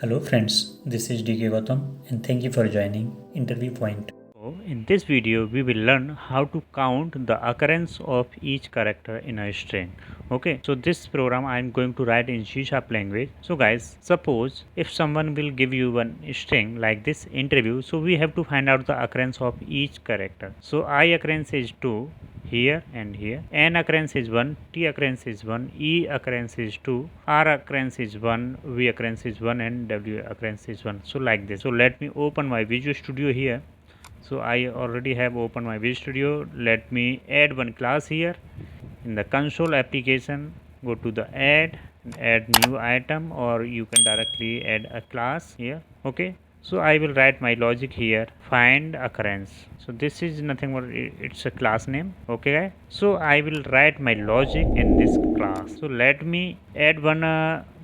Hello friends, this is DK Gautam and thank you for joining Interview Point. So in this video we will learn how to count the occurrence of each character in a string. Okay, so this program I am going to write in C# language. So guys, suppose if someone will give you one string like this interview, so we have to find out the occurrence of each character. So I occurrence is 2 here and here, n occurrence is 1, t occurrence is 1, e occurrence is 2, r occurrence is 1, v occurrence is 1 and w occurrence is 1. So like this. So let me open my Visual Studio here. So I already have opened my Visual Studio. Let me add one class here. In the console application, go to the add new item, or you can directly add a class here. Okay, so I will write my logic here, find occurrence. So this is nothing but it's a class name. Okay guys, so I will write my logic in this class. So let me add one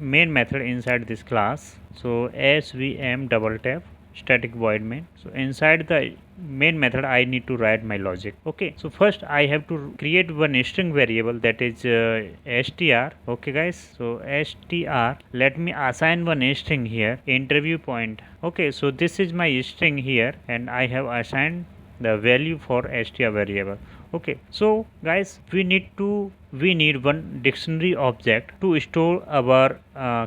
main method inside this class. So svm double tap static void main. So inside the main method I need to write my logic. Okay, so first I have to create one string variable, that is str. Okay guys, so str, let me assign one string here, interview point. Okay, so this is my string here and I have assigned the value for str variable. Okay, so guys, we need one dictionary object to store our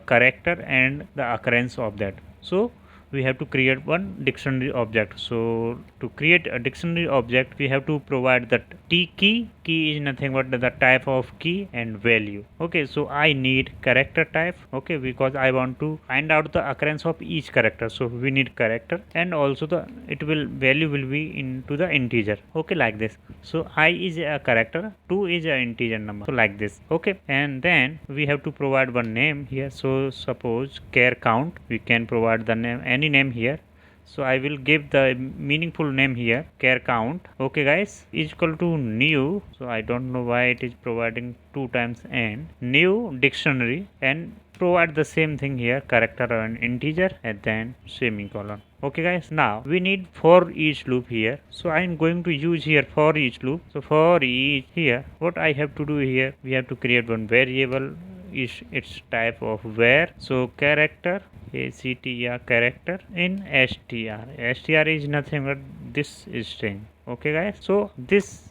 character and the occurrence of that. So we have to create one dictionary object. So to create a dictionary object, we have to provide that t key. Key is nothing but the type of key and value. Okay, so I need character type. Okay, because I want to find out the occurrence of each character, so we need character, and also the value will be into the integer. Okay, like this. So I is a character, 2 is an integer number, so like this. Okay, and then we have to provide one name here. So suppose char count, we can provide the name, any name here. So I will give the meaningful name here, char count. Okay guys, is equal to new. So I don't know why it is providing 2 times n, new dictionary, and provide the same thing here, character and integer, and then semicolon. Okay guys, now we need for each loop here. So I am going to use here for each loop. So for each here, what I have to do here, we have to create one variable, is its type of var. So character, character in str is nothing but this is string. Okay guys, so this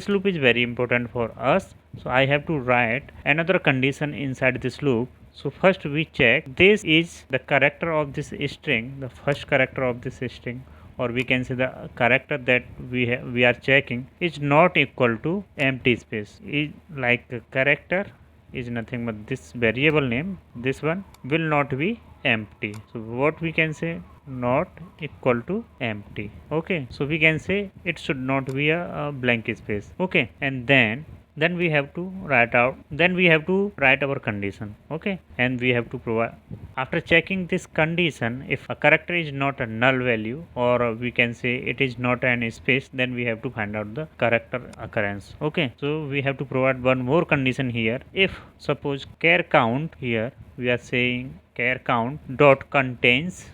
loop is very important for us. So I have to write another condition inside this loop. So first we check this is the character of this string, the first character of this string, or we can say the character that we are checking is not equal to empty space. Is like character is nothing but this variable name, this one will not be empty. So what we can say, not equal to empty. Okay, so we can say it should not be a blank space. Okay, and then we have to write our condition. Okay, and we have to provide, after checking this condition, if a character is not a null value, or we can say it is not an space, then we have to find out the character occurrence. Okay, so we have to provide one more condition here. If suppose char count, here we are saying char count dot contains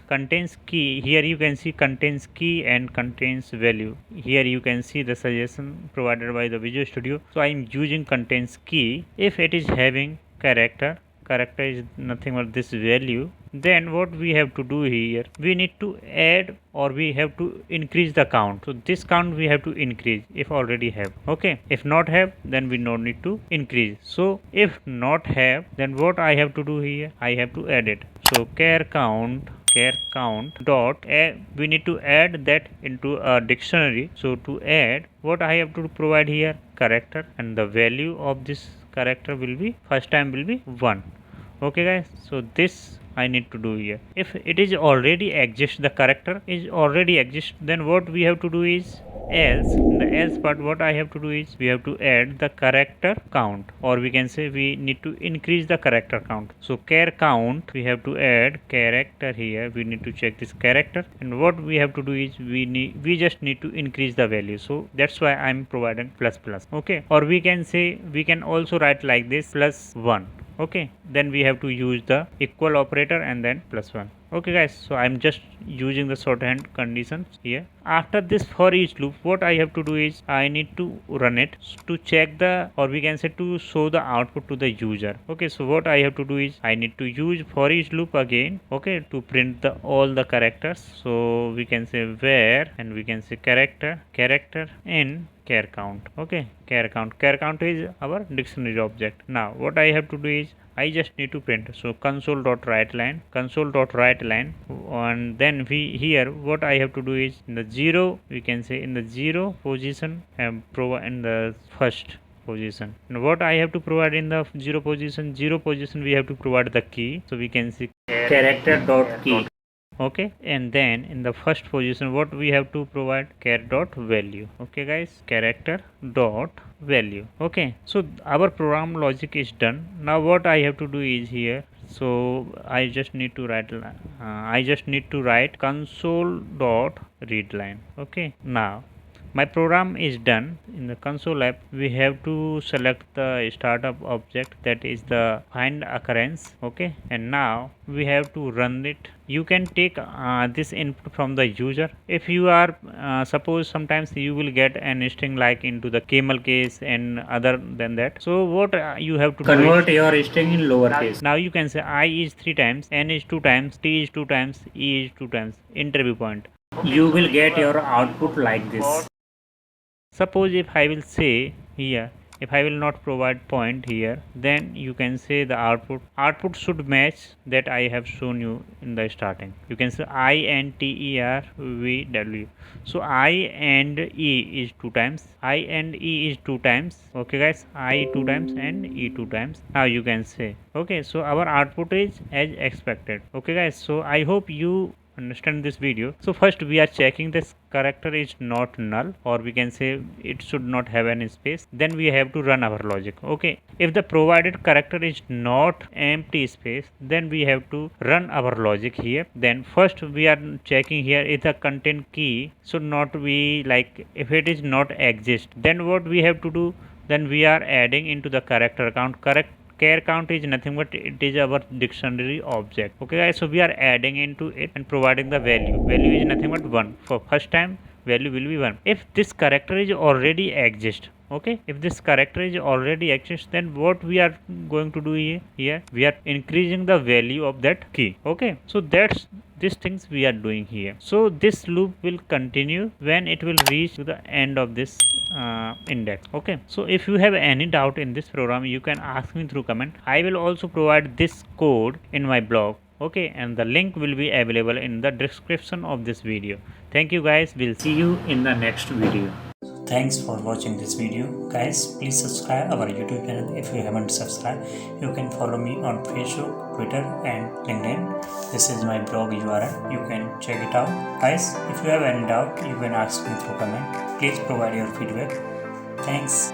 key. Here you can see contains key and contains value. Here you can see the suggestion provided by the Visual Studio. So I am using contains key. If it is having character is nothing but this value, then what we have to do here, we need to add, or we have to increase the count. So this count we have to increase if already have. Okay, if not have, then we no need to increase. So if not have, then what I have to do here, I have to add it. So char count dot add, we need to add that into a dictionary. So to add, what I have to provide here, character, and the value of this character will be, first time will be 1. Okay guys, so this I need to do here. If it is already exist, the character is already exist, then what we have to do is else. In the else part, what I have to do is we have to add the character count, or we can say we need to increase the character count. So char count, we have to add character here. We need to check this character, and what we have to do is we just need to increase the value. So that's why I'm providing plus plus. Okay, or we can say, we can also write like this, plus 1. Okay, then we have to use the equal operator and then +1. Okay guys, so I'm just using the shorthand conditions here. After this for each loop, what I have to do is I need to run it to check the, or we can say to show the output to the user. Okay, so what I have to do is I need to use for each loop again, okay, to print the all the characters. So we can say where, and we can say character in char count. Okay, char count is our dictionary object. Now what I have to do is I just need to print, so console.writeLine, and then we here what I have to do is in the 0, we can say in the 0 position and provide in the first position. And what I have to provide in the 0 position, we have to provide the key, so we can see character dot key. Okay, and then in the first position what we have to provide, char dot value. Okay guys, character dot value. Okay, so our program logic is done. Now what I have to do is here, so I just need to write console dot read line. Okay, now my program is done. In the console app we have to select the startup object, that is the find occurrence. Okay, and now we have to run it. You can take this input from the user. If you are suppose sometimes you will get an string like into the camel case and other than that, so what you have to Convert do your string in lower case. now you can say I is 3 times, n is 2 times, t is 2 times, e is 2 times, interview point. You will get your output like this. Suppose if I will say here, if I will not provide point here, then you can say the output should match that I have shown you in the starting. You can say I and T E R V W. So I and E is 2 times, I and E is 2 times. Okay guys, I 2 times and E 2 times. Now you can say, okay, so our output is as expected. Okay guys, so I hope you understand this video. So first we are checking this character is not null, or we can say it should not have any space. Then we have to run our logic. Okay, if the provided character is not empty space, then we have to run our logic here. Then first we are checking here if the content key should not be like, if it is not exist, then what we have to do, then we are adding into the character count. Char count is nothing but it is our dictionary object. Okay guys, so we are adding into it and providing the value is nothing but 1. For first time value will be 1 if this character is already exist. Okay, if this character is already exists, then what we are going to do here we are increasing the value of that key. Okay, so that's these things we are doing here. So this loop will continue when it will reach to the end of this index. Okay, so if you have any doubt in this program, you can ask me through comment. I will also provide this code in my blog. Okay, and the link will be available in the description of this video. Thank you guys, we'll see you in the next video. Thanks for watching this video. Guys, please subscribe our YouTube channel if you haven't subscribed. You can follow me on Facebook, Twitter and LinkedIn. This is my blog URL. You can check it out. Guys, if you have any doubt, you can ask me through comment. Please provide your feedback. Thanks.